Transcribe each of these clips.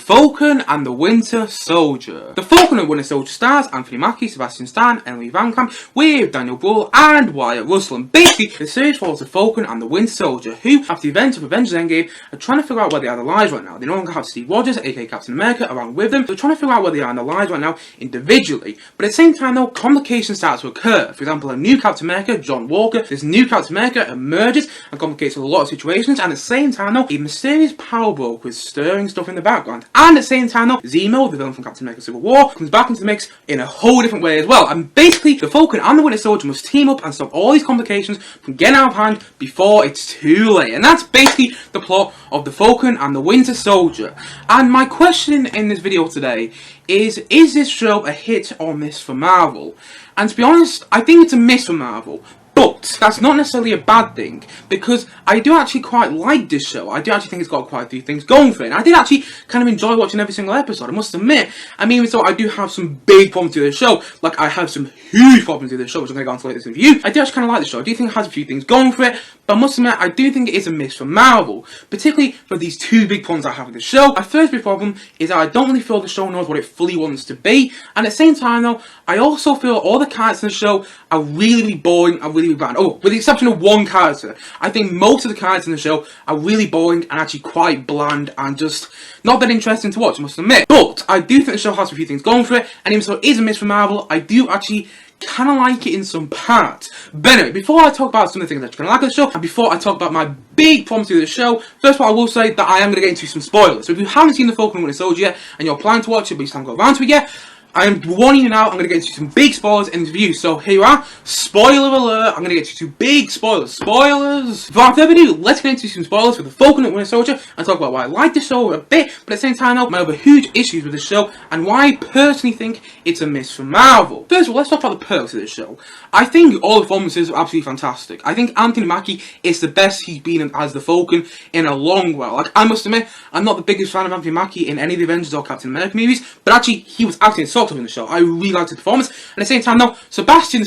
Falcon and the Winter Soldier. The Falcon and Winter Soldier stars Anthony Mackie, Sebastian and VanCamp with Daniel Bruhl and Wyatt. And basically, the series follows the Falcon and the Winter Soldier, who, after the events of Avengers Endgame, are trying to figure out where they are in their lives right now. They no longer have Steve Rogers, aka Captain America, around with them. They're trying to figure out where they are in their lives right now individually. But at the same time, though, complications start to occur. For example, a new Captain America, John Walker, this new Captain America emerges and complicates a lot of situations. And at the same time, though, a mysterious power broker is stirring stuff in the background. And at the same time, though, Zemo, the villain from Captain America Civil War, comes back into the mix in a whole different way as well. And basically, the Falcon and the Winter Soldier must team up and stop all these complications from getting out of hand before it's too late. And that's basically the plot of the Falcon and the Winter Soldier. And my question in this video today is this show a hit or miss for Marvel? And to be honest, I think it's a miss for Marvel. But that's not necessarily a bad thing, because I do actually quite like this show. I do actually think it's got quite a few things going for it. And I did actually kind of enjoy watching every single episode, I must admit. I mean, so I do have some big problems with this show. Like, I have some huge problems with this show, which I'm going to go on to later in this review. I do actually kind of like the show. I do think it has a few things going for it. But I must admit, I do think it is a miss for Marvel. Particularly for these two big problems I have with the show. My first big problem is that I don't really feel the show knows what it fully wants to be. And at the same time, though, I also feel all the characters in the show are really boring and really bland. Oh, with the exception of one character. I think most of the characters in the show are really boring and actually quite bland and just not that interesting to watch, I must admit. But I do think the show has a few things going for it, and even so it is a miss for Marvel, I do actually kind of like it in some parts. But anyway, before I talk about some of the things that you're going to like of the show, and before I talk about my big problems with the show, first of all I will say that I am going to get into some spoilers. So if you haven't seen The Falcon and Winter Soldier yet, and you're planning to watch it but you just haven't got around to it yet, I am warning you now, I'm going to get into some big spoilers in this review. So here you are, spoiler alert, I'm going to get into big spoilers. Spoilers! Without further ado, let's get into some spoilers for The Falcon and Winter Soldier and talk about why I like the show a bit, but at the same time though, my other huge issues with the show and why I personally think it's a miss for Marvel. First of all, let's talk about the perks of this show. I think all the performances are absolutely fantastic. I think Anthony Mackie is the best he's been as the Falcon in a long while. Like, I must admit, I'm not the biggest fan of Anthony Mackie in any of the Avengers or Captain America movies, but actually, he was acting so in the show. I really liked his performance. And at the same time, though, Sebastian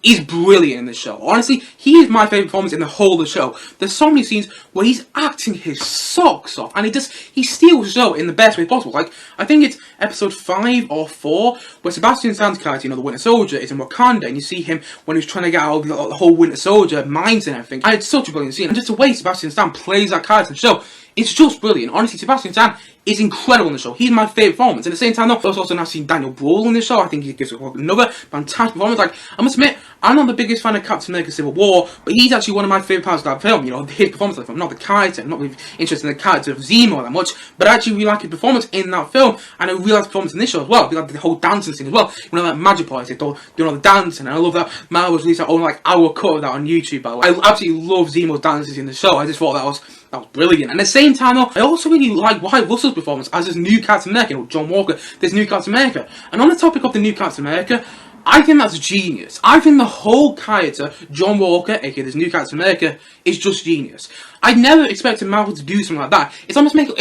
is brilliant in this show. Honestly, he is my favourite performance in the whole of the show. There's so many scenes where he's acting his socks off, and he steals the show in the best way possible. Like, I think it's episode 5 or 4, where Sebastian Stan's character, the Winter Soldier, is in Wakanda, and you see him when he's trying to get out of the whole Winter Soldier minds and everything. And it's such a brilliant scene. And just the way Sebastian Stan plays that character in the show, it's just brilliant. Honestly, Sebastian Stan is incredible in the show. He's my favourite performance. At the same time, though, I've also now seen Daniel Bruhl in this show. I think he gives another fantastic performance. Like, I must admit, I'm not the biggest fan of Captain America Civil War, but he's actually one of my favourite parts of that film. His performance of the film, not the character. I'm not really interested in the character of Zemo that much, but I actually really like his performance in that film, and I really like the performance in this show as well. I like the whole dancing scene as well. That magic party, they doing all the dancing, and I love that Marvel released their own hour cut of that on YouTube, by the way. I absolutely love Zemo's dances in the show. I just thought that was brilliant. And at the same time, though, I also really like Wyatt Russell's performance as this new Captain America, John Walker, this new Captain America. And on the topic of the new Captain America, I think that's genius. I think the whole character, John Walker, aka this new Captain America, is just genius. I never expected Marvel to do something like that. It's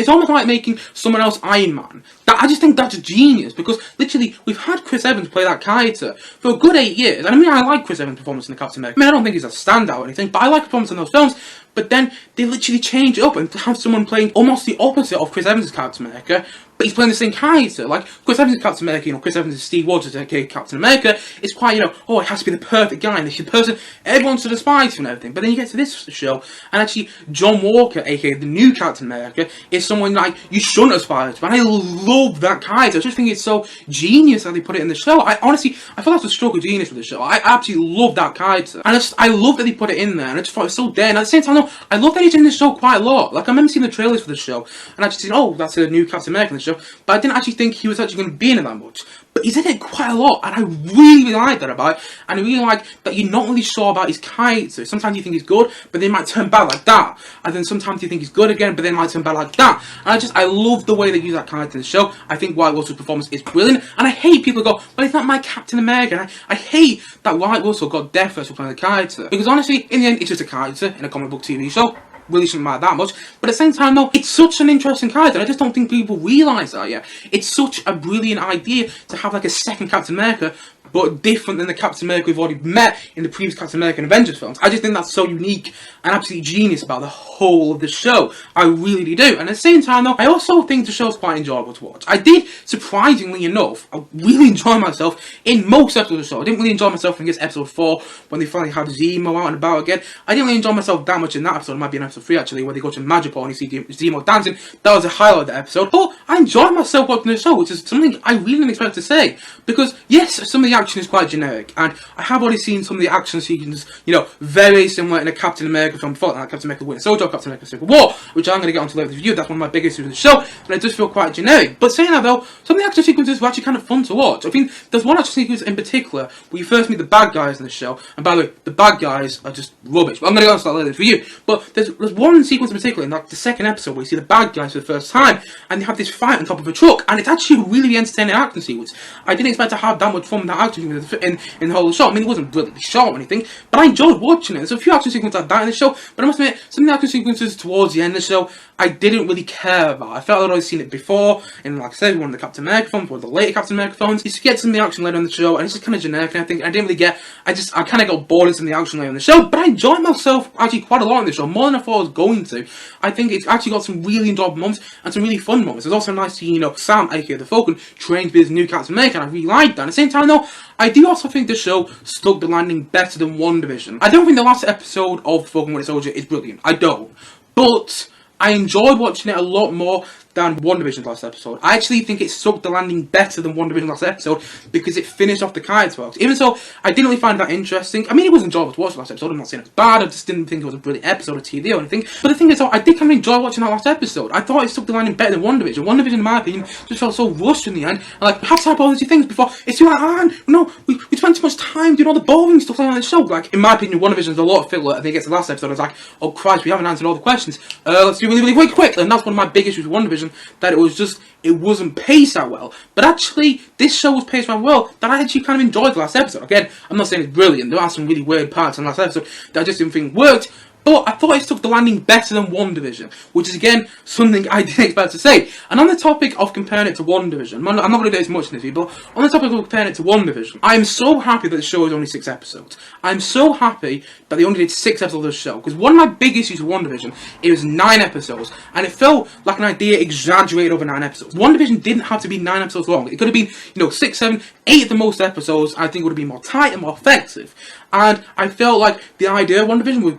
almost like making someone else Iron Man. I just think that's genius, because literally we've had Chris Evans play that character for a good 8 years. And I mean, I like Chris Evans' performance in the Captain America. I mean, I don't think he's a standout or anything, but I like performance in those films. But then they literally change it up and have someone playing almost the opposite of Chris Evans' Captain America, but he's playing the same character. Like, Chris Evans' Captain America, Chris Evans' Steve Rogers, aka Captain America, it's quite, oh, it has to be the perfect guy, and the person everyone should aspire to and everything. But then you get to this show, and actually, John Walker, aka the new Captain America, is someone you shouldn't aspire to. And I love that character. I just think it's so genius that they put it in the show. I feel that's a stroke of genius for the show. I absolutely love that character. And I love that they put it in there, and I just thought it was so dead. And at the same time, I love that he's in this show quite a lot. Like, I remember seeing the trailers for the show, and I just seen, oh, that's a new Captain America in the show, but I didn't actually think he was actually going to be in it that much. But he's in it quite a lot, and I really like that about it. And I really like that you're not really sure about his character. Sometimes you think he's good, but they might turn bad like that. And then sometimes you think he's good again, but they might turn bad like that. And I love the way they use that character in the show. I think Wyatt Russell's performance is brilliant. And I hate people who go, well, it's not my Captain America. And I hate that Wyatt Russell got death for playing the character. Because honestly, in the end, it's just a character in a comic book TV show. Really shouldn't matter that much, but at the same time, though, it's such an interesting character. I just don't think people realise that yet. It's such a brilliant idea to have a second Captain America, but different than the Captain America we've already met in the previous Captain America and Avengers films. I just think that's so unique and absolutely genius about the whole of the show. I really do. And at the same time though, I also think the show's quite enjoyable to watch. I did, surprisingly enough, I really enjoy myself in most episodes of the show. I didn't really enjoy myself in episode 4 when they finally had Zemo out and about again. I didn't really enjoy myself that much in that episode. It might be in episode 3 actually, where they go to Magipol and you see Zemo dancing. That was a highlight of the episode. But I enjoyed myself watching the show, which is something I really didn't expect to say. Because yes, some of the action is quite generic, and I have already seen some of the action sequences, you know, very similar in a Captain America film before, like Captain America Winter Soldier, Captain America Civil War, which I'm going to get onto later in the review. That's one of my biggest issues with the show, but it does feel quite generic. But saying that though, some of the action sequences were actually kind of fun to watch. I think there's one action sequence in particular where you first meet the bad guys in the show, and by the way, the bad guys are just rubbish. But I'm going to go into that later for you. But there's one sequence in particular in like the second episode where you see the bad guys for the first time, and they have this fight on top of a truck, and it's actually a really entertaining action sequence. I didn't expect to have that much fun with that action sequence in the whole show. I mean, it wasn't brilliantly shot or anything, but I enjoyed watching it. There's a few action sequences like that in the show, but I must admit, some of the action sequences towards the end of the show, I didn't really care about. I felt I'd already seen it before, and like I said, one of the Captain America films, one of the later Captain America films. You just get some of the action later on the show, and it's just kind of generic, and I think I didn't really get, I kind of got bored of some of the action later on the show, but I enjoyed myself actually quite a lot in the show, more than I thought I was going to. I think it's actually got some really enjoyable moments, and some really fun moments. It's also nice to see, you know, Sam, aka the Falcon, trained to be his new Captain America, and I really liked that. At the same time though, I do also think the show stuck the landing better than WandaVision. I don't think the last episode of Falcon Winter Soldier is brilliant. I don't. But I enjoyed watching it a lot more than WandaVision's last episode. I actually think it stuck the landing better than WandaVision's last episode because it finished off the character arcs. Even so, I didn't really find that interesting. I mean, it was enjoyable to watch the last episode. I'm not saying it's bad. I just didn't think it was a brilliant episode of TV or anything. But the thing is, I did kind of enjoy watching that last episode. I thought it stuck the landing better than WandaVision. WandaVision, in my opinion, just felt so rushed in the end. And like, we have to have all these things before it's too like, no, we spent too much time doing all the boring stuff on the show. Like, in my opinion, WandaVision's a lot of filler. And then it gets to the last episode, I was like, oh Christ, we haven't answered all the questions. Let's do really quick. And that's one of my big issues with WandaVision, that it wasn't paced that well. But actually, this show was paced that well that I actually kind of enjoyed the last episode. Again, I'm not saying it's brilliant. There are some really weird parts in the last episode that I just didn't think worked. But I thought it stuck the landing better than WandaVision, which is again something I didn't expect to say. And on the topic of comparing it to WandaVision, I'm not going to do this much in this video, but on the topic of comparing it to WandaVision, I am so happy that the show is only 6 episodes. I'm so happy that they only did 6 episodes of the show, because one of my big issues with WandaVision, it was 9 episodes, and it felt like an idea exaggerated over 9 episodes. WandaVision didn't have to be 9 episodes long. It could have been, 6, 7, 8 at the most episodes. I think it would have been more tight and more effective. And I felt like the idea of WandaVision was,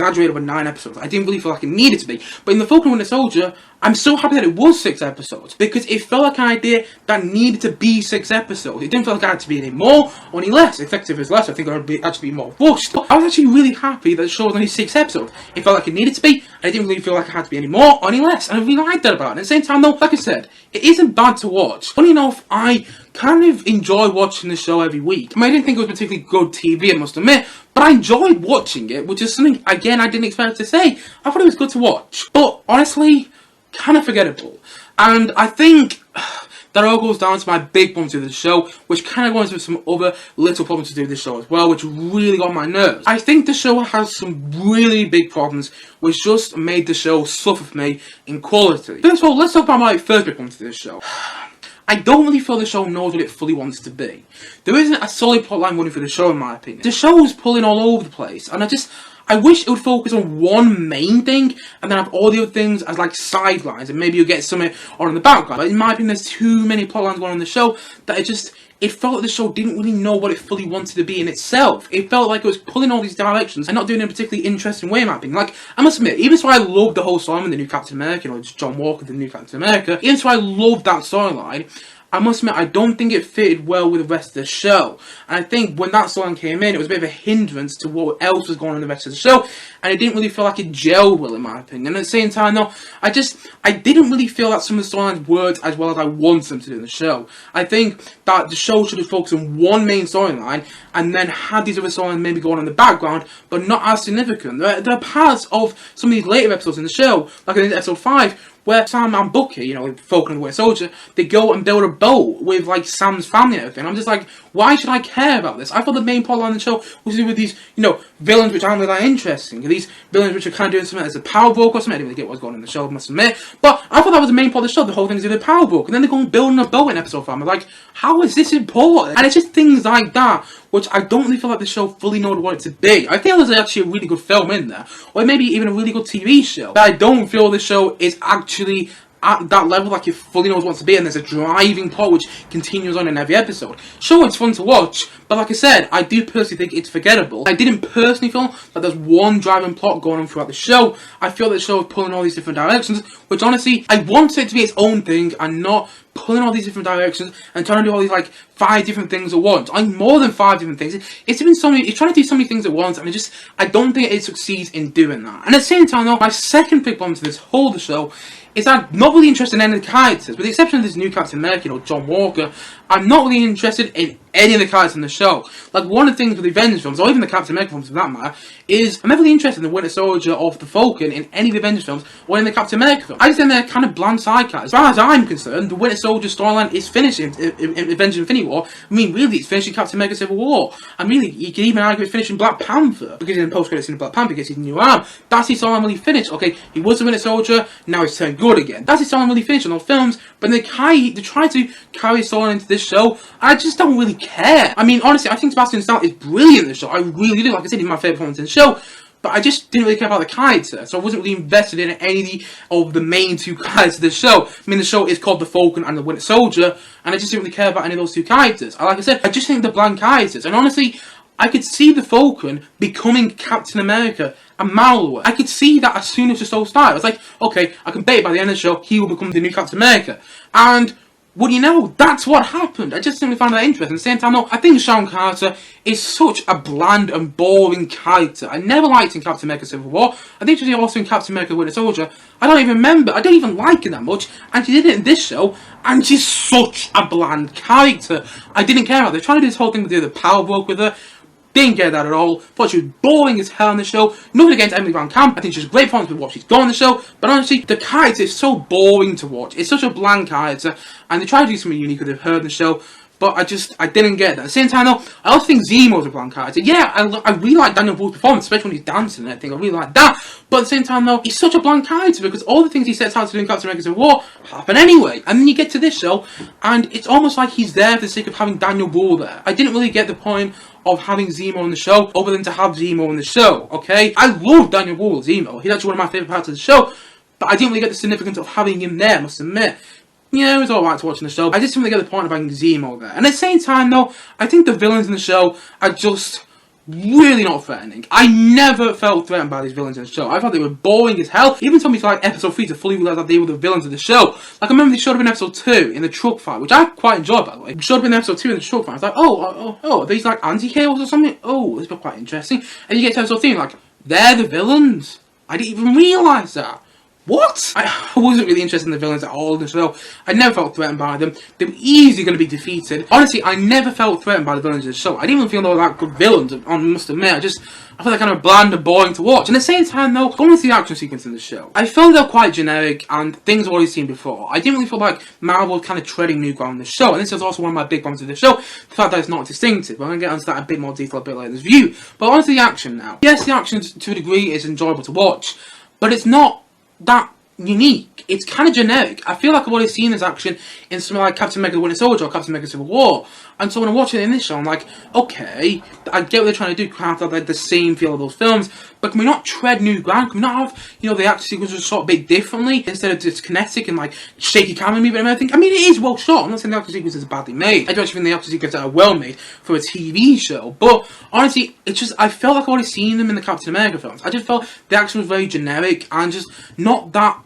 exaggerated over 9 episodes. I didn't really feel like it needed to be. But in the Falcon Winter Soldier, I'm so happy that it was 6 episodes, because it felt like an idea that needed to be 6 episodes. It didn't feel like it had to be any more or any less. Effective is less. I think it would actually be more rushed. But I was actually really happy that the show was only 6 episodes. It felt like it needed to be, and it didn't really feel like it had to be any more or any less. And I really liked that about it. And at the same time, though, like I said, it isn't bad to watch. Funny enough, I kind of enjoy watching the show every week. I didn't think it was particularly good TV, I must admit, but I enjoyed watching it, which is something, again, I didn't expect to say. I thought it was good to watch. But honestly, kind of forgettable. And I think that all goes down to my big problems with the show, which kind of goes with some other little problems to do with the show as well, which really got my nerves. I think the show has some really big problems, which just made the show suffer for me in quality. First of all, let's talk about my first big problem to this show. I don't really feel the show knows what it fully wants to be. There isn't a solid plotline running for the show, in my opinion. The show is pulling all over the place, and I wish it would focus on one main thing, and then have all the other things as like sidelines, and maybe you'll get something on in the background. But in my opinion, there's too many plotlines going on in the show that it felt like the show didn't really know what it fully wanted to be in itself. It felt like it was pulling all these directions and not doing it in a particularly interesting way, in my opinion. Like, I must admit, even so I loved the whole storyline with the new Captain America, just John Walker, the new Captain America, even so I loved that storyline, I must admit, I don't think it fitted well with the rest of the show. And I think when that storyline came in, it was a bit of a hindrance to what else was going on in the rest of the show. And it didn't really feel like it gelled well, in my opinion. And at the same time, though, I didn't really feel that some of the storylines worked as well as I wanted them to do in the show. I think that the show should have focused on one main storyline, and then had these other storylines maybe going on in the background, but not as significant. There are parts of some of these later episodes in the show, like in episode 5, where Sam and Bucky, you know, Falcon and the Winter Soldier, they go and build a boat with, like, Sam's family and everything. I'm just like, why should I care about this? I thought the main plot line of the show was to do with these, you know, villains which aren't really that interesting. These villains which are kind of doing something as a power broke or something. I didn't really get what's going on in the show, I must admit. But I thought that was the main plot of the show. The whole thing is with the power broke. And then they're going building a boat in episode 5. I'm like, how is this important? And it's just things like that which I don't really feel like the show fully knows what it to be. I feel there's actually a really good film in there, or maybe even a really good TV show. But I don't feel the show is actually at that level, like it fully knows what to be, and there's a driving plot which continues on in every episode. Sure, it's fun to watch, but like I said, I do personally think it's forgettable. I didn't personally feel that there's one driving plot going on throughout the show. I feel that the show is pulling all these different directions, which honestly, I want it to be its own thing, and not pulling all these different directions and trying to do all these like 5 different things at once. I mean, more than 5 different things. It's trying to do so many things at once, and I don't think it succeeds in doing that. And at the same time, though, my second big problem to this whole show is I'm not really interested in any of the characters. With the exception of this new Captain America, you know, John Walker, I'm not really interested in any of the characters in the show. Like, one of the things with the Avengers films, or even the Captain America films for that matter, is I'm never really interested in the Winter Soldier or the Falcon in any of the Avengers films, or in the Captain America film. I just think they're kind of bland side characters. As far as I'm concerned, the Winter Soldier storyline is finished in Avengers Infinity War. I mean, really, it's finished in Captain America Civil War. And really, you can even argue it's finished in Black Panther, because in the post-credits scene of Black Panther, he gets his new arm. That's his storyline really finished. Okay, he was the Winter Soldier, now he's turned good again. That's his storyline really finished in those films, but they try to carry his storyline into this show. I just don't really care. I mean, honestly, I think Sebastian Stan is brilliant in the show. I really do. Like I said, he's my favourite performance in the show. But I just didn't really care about the character, so I wasn't really invested in any of the main 2 characters of the show. I mean, the show is called The Falcon and the Winter Soldier, and I just didn't really care about any of those 2 characters. Like I said, I just think they're bland characters, and honestly, I could see the Falcon becoming Captain America and Marvel. I could see that as soon as the show started. I was like, okay, I can bet by the end of the show, he will become the new Captain America. And well, you know, that's what happened. I just simply found that interesting. At the same time, though, I think Sharon Carter is such a bland and boring character. I never liked in Captain America Civil War. I think she was also in Captain America Winter Soldier. I don't even remember. I don't even like her that much. And she did it in this show, and she's such a bland character. I didn't care about it. They're trying to do this whole thing with the power broke with her. Didn't get that at all. Thought she was boring as hell on the show. Nothing against Emily VanCamp. I think she's a great performance with what she's got on the show. But honestly, the character is so boring to watch. It's such a bland character. And they try to do something unique with her in the show. But I didn't get that. At the same time, though, I also think Zemo's a bland character. Yeah, I really like Daniel Bruhl's performance, especially when he's dancing and everything. I really like that. But at the same time, though, he's such a bland character because all the things he sets out to do in Captain America Civil War happen anyway. And then you get to this show, and it's almost like he's there for the sake of having Daniel Bruhl there. I didn't really get the point of having Zemo in the show, other than to have Zemo in the show, okay? I love Daniel Bruhl as Zemo. He's actually one of my favourite parts of the show, but I didn't really get the significance of having him there, I must admit. Yeah, it was alright to watch in the show. I just didn't really get the point of having Zemo there. And at the same time, though, I think the villains in the show are just really not threatening. I never felt threatened by these villains in the show. I thought they were boring as hell. It even took me to like episode 3 to fully realise that they were the villains of the show. Like, I remember they showed up in episode 2 in the truck fight, which I quite enjoyed, by the way. They showed up in episode 2 in the truck fight. I was like, oh, are these like anti-heroes or something? Oh, this is quite interesting. And you get to episode 3 and like, they're the villains. I didn't even realise that. What? I wasn't really interested in the villains at all in the show. I never felt threatened by them. They were easily going to be defeated. Honestly, I never felt threatened by the villains in the show. I didn't even feel they were that good villains, I must admit. I felt they're kind of bland and boring to watch. And at the same time, though, going to the action sequence in the show, I felt they were quite generic and things I've already seen before. I didn't really feel like Marvel was kind of treading new ground in the show. And this is also one of my big problems with the show, the fact that it's not distinctive. But I'm going to get into that in a bit more detail a bit later in this review. But on to the action now. Yes, the action to a degree is enjoyable to watch, but it's not that unique. It's kind of generic. I feel like I've already seen this action in something like Captain America: The Winter Soldier or Captain America: Civil War, and so when I watch it in this show, I'm like, okay, I get what they're trying to do, kind of have like the same feel of those films, but can we not tread new ground? Can we not have, you know, the action sequences shot a bit differently instead of just kinetic and like shaky camera movement and everything? I mean, it is well shot. I'm not saying the action sequences are badly made. I do actually think the action sequences are well made for a TV show, but honestly, it's just, I felt like I've already seen them in the Captain America films. I just felt the action was very generic and just not that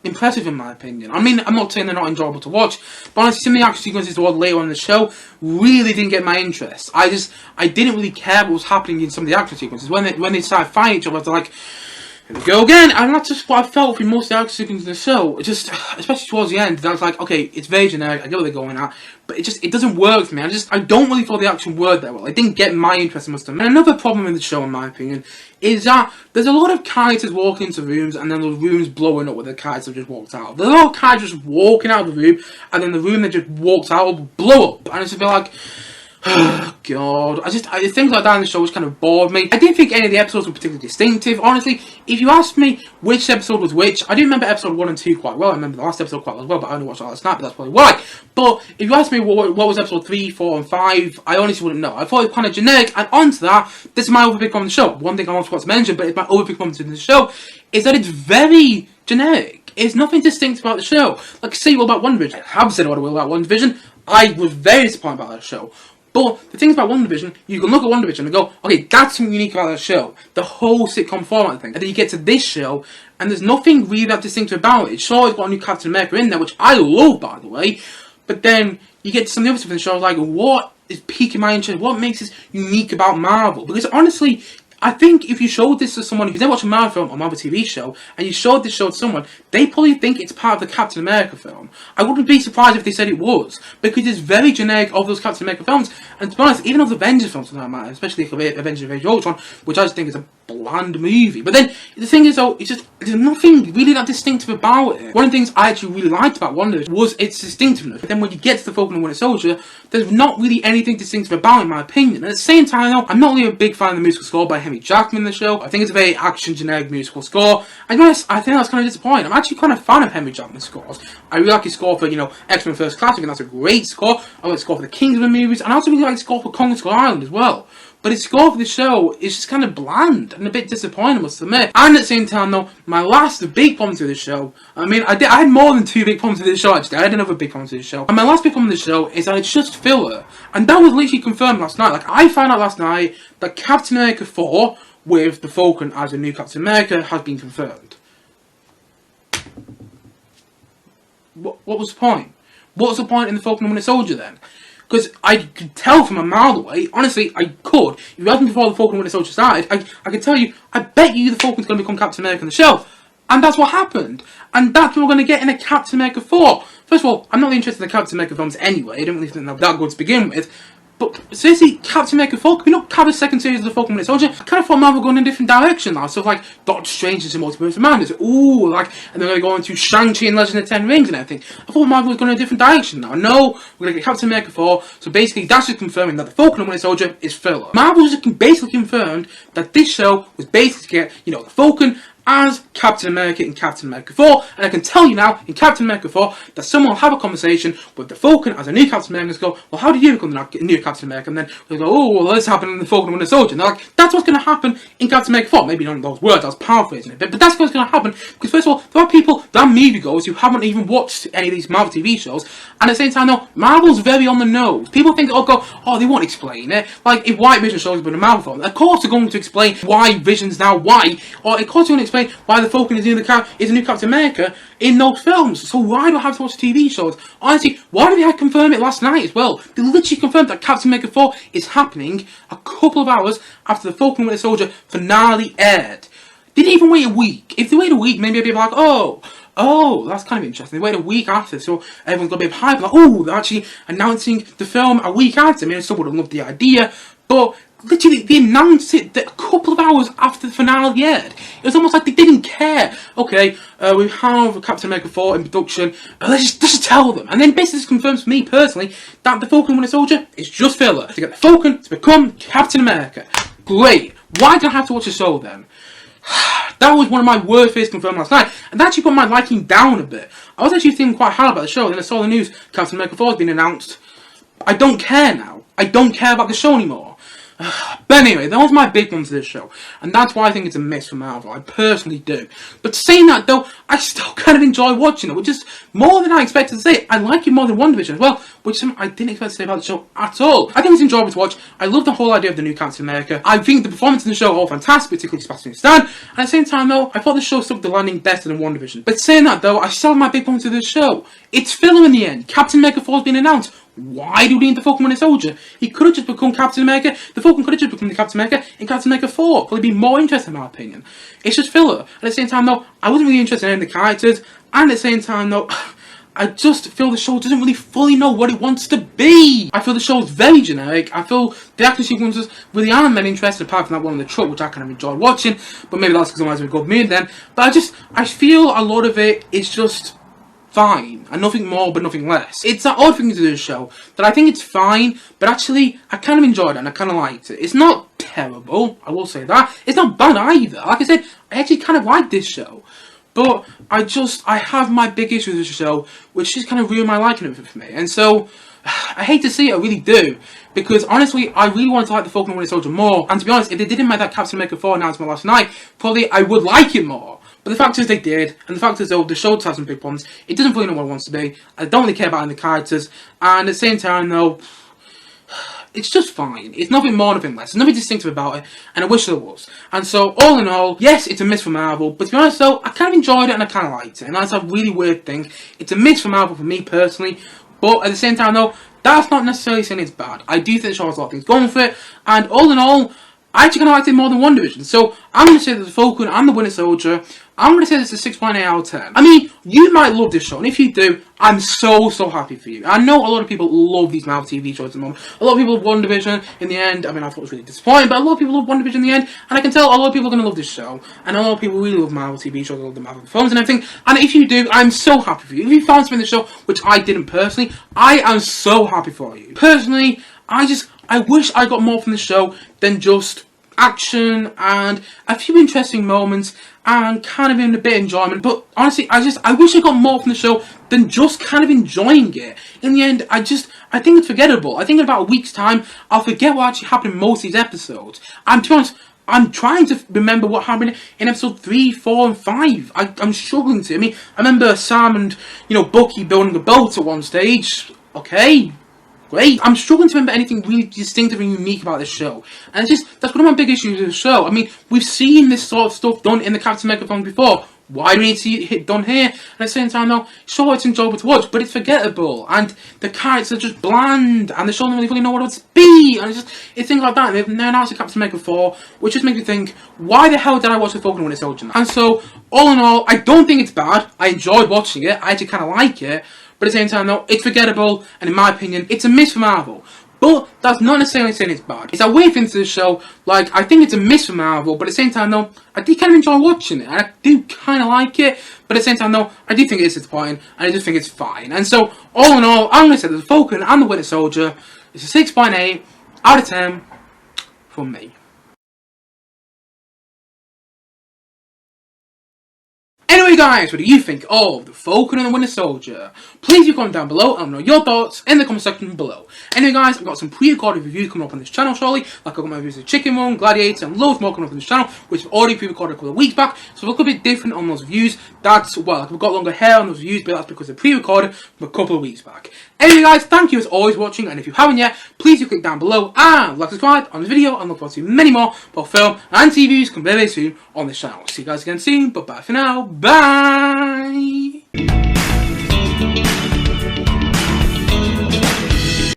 impressive in my opinion. I mean, I'm not saying they're not enjoyable to watch, but honestly, some of the action sequences towards later on in the show really didn't get my interest. I didn't really care what was happening in some of the action sequences. When they started fighting each other, I was like, here we go again, and that's just what I felt for most of the action sequences in the show. It just, especially towards the end, I was like, okay, it's very generic, I get what they're going at, but it doesn't work for me. I don't really feel the action worked that well. I didn't get my interest, I must admit. And another problem in the show, in my opinion, is that there's a lot of characters walking into rooms, and then those rooms blowing up where the characters have just walked out. There's a lot of characters just walking out of the room, and then the room they just walked out will blow up, and it's just feel like, oh god, things like that in the show just kind of bored me. I didn't think any of the episodes were particularly distinctive. Honestly, if you asked me which episode was which, I do remember episode 1 and 2 quite well. I remember the last episode quite well as well, but I only watched it last night, but that's probably why. But if you asked me what was episode 3, 4 and 5, I honestly wouldn't know. I thought it was kind of generic, and onto that, this is my other big problem with the show. One thing I forgot to mention, but it's my other big problem with the show, is that it's very generic. There's nothing distinct about the show. Like I say, what about WandaVision? I have said what I will about WandaVision. I was very disappointed about that show. But the thing about WandaVision, you can look at WandaVision and go, okay, that's something unique about that show. The whole sitcom format thing. And then you get to this show, and there's nothing really that distinctive about it. Sure, it's got a new Captain America in there, which I love, by the way. But then you get to some of the other stuff in the show, like, what is piquing my interest? What makes this unique about Marvel? Because honestly, I think if you showed this to someone who's never watched a Marvel film or Marvel TV show, and you showed this show to someone, they probably think it's part of the Captain America film. I wouldn't be surprised if they said it was, because it's very generic of those Captain America films. And to be honest, even of the Avengers films for that matter, especially Avengers Age of Ultron, which I just think is a bland movie. But then, the thing is though, it's just, there's nothing really that distinctive about it. One of the things I actually really liked about WandaVision was its distinctiveness. But then when you get to the Falcon and Winter Soldier, there's not really anything distinctive about it, in my opinion. And at the same time, though, I'm not really a big fan of the musical score by Henry Jackman in the show. I think it's a very action-generic musical score. And to be honest, I think that's kind of disappointing. I'm actually kind of a fan of Henry Jackman's scores. I really like his score for, X-Men First Class, and that's a great score. I like the score for the Kingsman movies, and I also really like the score for Kong Skull Island as well. But his score for the show is just kind of bland and a bit disappointing, I must admit. And at the same time, though, my last big problem to this show, I had more than 2 big problems with this show, actually. I had another big problem to this show. And my last big problem with this show is that it's just filler. And that was literally confirmed last night. Like, I found out last night that Captain America 4, with the Falcon as a new Captain America, has been confirmed. What was the point? What was the point in the Falcon and Winter Soldier then? Because I could tell from a mile away, honestly, I could. If you asked me before the Falcon and Winter Soldier started, I could tell you, I bet you the Falcon's going to become Captain America on the show. And that's what happened. And that's what we're going to get in a Captain America 4. First of all, I'm not really interested in the Captain America films anyway. I don't really think they're that good to begin with. But seriously, Captain America 4, can we not have a second series of the Falcon and Winter Soldier? I kind of thought Marvel were going in a different direction now. So like, Doctor Strange is a Multiverse of Madness. Ooh, like, and they're going to go into Shang-Chi and Legend of the Ten Rings and everything. I thought Marvel was going in a different direction now. No, we're going to get Captain America 4. So basically, that's just confirming that the Falcon and Winter Soldier is filler. Marvel just basically confirmed that this show was basically to get, the Falcon as Captain America in Captain America 4, and I can tell you now, in Captain America 4, that someone will have a conversation with the Falcon as a new Captain America and go, well, how did you become the new Captain America? And then they'll go, oh, well, this happened in the Falcon and Winter Soldier. And they're like, that's what's going to happen in Captain America 4. Maybe not in those words, I was paraphrasing it, but that's what's going to happen, because first of all, there are people, there are moviegoers who haven't even watched any of these Marvel TV shows, and at the same time, though, Marvel's very on the nose. People think, they won't explain it. Like, if White Vision shows up in a Marvel film, of course they're going to explain why Vision's now white, or of course they're going to explain why the Falcon is a new Captain America in those films. So why do I have to watch TV shows? Honestly, why did they confirm it last night as well? They literally confirmed that Captain America 4 is happening a couple of hours after the Falcon and Winter Soldier finale aired. They didn't even wait a week. If they wait a week, maybe I'd be like, oh, that's kind of interesting. They wait a week after, so everyone's got a bit of hype. Like, oh, they're actually announcing the film a week after. I mean, I still would have loved the idea, but literally, they announced it a couple of hours after the finale aired. It was almost like they didn't care. Okay, we have Captain America 4 in production. Let's just tell them. And then basically this confirms for me personally that the Falcon and Winter Soldier is just filler. To get the Falcon to become Captain America. Great. Why did I have to watch the show then? That was one of my worst fears confirmed last night. And that actually put my liking down a bit. I was actually thinking quite hard about the show. Then I saw the news, Captain America 4 has been announced. I don't care now. I don't care about the show anymore. But anyway, that was my big one to this show, and that's why I think it's a miss for Marvel. I personally do. But saying that though, I still kind of enjoy watching it, which is more than I expected to say. I like it more than WandaVision as well, which is something I didn't expect to say about the show at all. I think it's enjoyable to watch. I love the whole idea of the new Captain America. I think the performance in the show are all fantastic, particularly Sebastian. And at the same time though, I thought the show stuck the landing better than WandaVision. But saying that though, I still have my big problem to this show. It's filler in the end. Captain America 4 has been announced. why do we need the Falcon Winter Soldier? He could have just become Captain America. The Falcon could have just become the Captain America in Captain America 4. Probably be more interesting in my opinion. It's just filler. At the same time though, I wasn't really interested in the characters. And at the same time though, I just feel the show doesn't really fully know what it wants to be. I feel the show is very generic. I feel the action sequences really aren't many interesting apart from that one on the truck, which I kind of enjoyed watching. But maybe that's because I was in a good mood then. But I feel a lot of it is just fine. And nothing more but nothing less. It's that odd thing to do the show that I think it's fine, but actually I kind of enjoyed it and I kind of liked it. It's not terrible, I will say that. It's not bad either. Like I said, I actually kind of like this show. But I have my big issue with this show, which just kind of ruined my liking of it for me. And so, I hate to see it, I really do. Because honestly, I really wanted to like the Falcon and Winter Soldier more. And to be honest, if they didn't make that Captain America 4 announcement last night, probably I would like it more. But the fact is they did, and the fact is though, the show does have some big problems. It doesn't really know what it wants to be. I don't really care about any of the characters. And at the same time though, it's just fine. It's nothing more, nothing less. There's nothing distinctive about it, and I wish there was. And so, all in all, yes, it's a miss for Marvel, but to be honest though, I kind of enjoyed it and I kind of liked it. And that's a really weird thing. It's a miss for Marvel for me personally, but at the same time though, that's not necessarily saying it's bad. I do think the show has a lot of things going for it, and all in all, I actually kind of liked it more than WandaVision. So, I'm going to say that the Falcon and the Winter Soldier, I'm going to say this is a 6.8 out of 10. I mean, you might love this show, and if you do, I'm so happy for you. I know a lot of people love these Marvel TV shows at the moment. A lot of people love WandaVision in the end. I mean, I thought it was really disappointing, but a lot of people love WandaVision in the end, and I can tell a lot of people are going to love this show. And a lot of people really love Marvel TV shows, love the Marvel films and everything. And if you do, I'm so happy for you. If you found something in the show, which I didn't personally, I am so happy for you. Personally, I wish I got more from the show than just action and a few interesting moments and kind of even a bit of enjoyment. But honestly, I wish I got more from the show than just kind of enjoying it. In the end, I think it's forgettable. I think in about a week's time, I'll forget what actually happened in most of these episodes. And to be honest, I'm trying to remember what happened in episode 3, 4 and 5. I'm struggling to. I mean, I remember Sam and, Bucky building a boat at one stage. Okay, great. I'm struggling to remember anything really distinctive and unique about this show. And that's one of my big issues with the show. I mean, we've seen this sort of stuff done in the Captain America films before. Why do we need to see it done here? And at the same time though, sure, it's enjoyable to watch, but it's forgettable. And the characters are just bland. And the show doesn't really know what it wants to be. And it's things like that. And they've announced the Captain America 4, which just makes me think, why the hell did I watch the Falcon and Winter Soldier? And so, all in all, I don't think it's bad. I enjoyed watching it. I actually kind of like it. But at the same time though, it's forgettable, and in my opinion, it's a miss for Marvel. But that's not necessarily saying it's bad. It's a weird thing to the show. Like, I think it's a miss for Marvel, but at the same time though, I do kind of enjoy watching it. I do kind of like it, but at the same time though, I do think it is disappointing, and I just think it's fine. And so, all in all, I'm going to say that the Falcon and the Winter Soldier is a 6.8 out of 10 from me. Anyway guys, what do you think of the Falcon and the Winter Soldier? Please do comment down below and let me know your thoughts in the comment section below. Anyway guys, I've got some pre-recorded reviews coming up on this channel shortly. Like I've got my reviews of Chicken Run, Gladiator and loads more coming up on this channel, which I've already pre-recorded a couple of weeks back. So look a bit different on those reviews. That's, well, like I've got longer hair on those reviews, but that's because they're pre-recorded from a couple of weeks back. Anyway guys, thank you as always for watching, and if you haven't yet, please do click down below and like, subscribe on this video, and look forward to many more both film and TV reviews come very soon on this channel. See you guys again soon, but bye for now. Bye!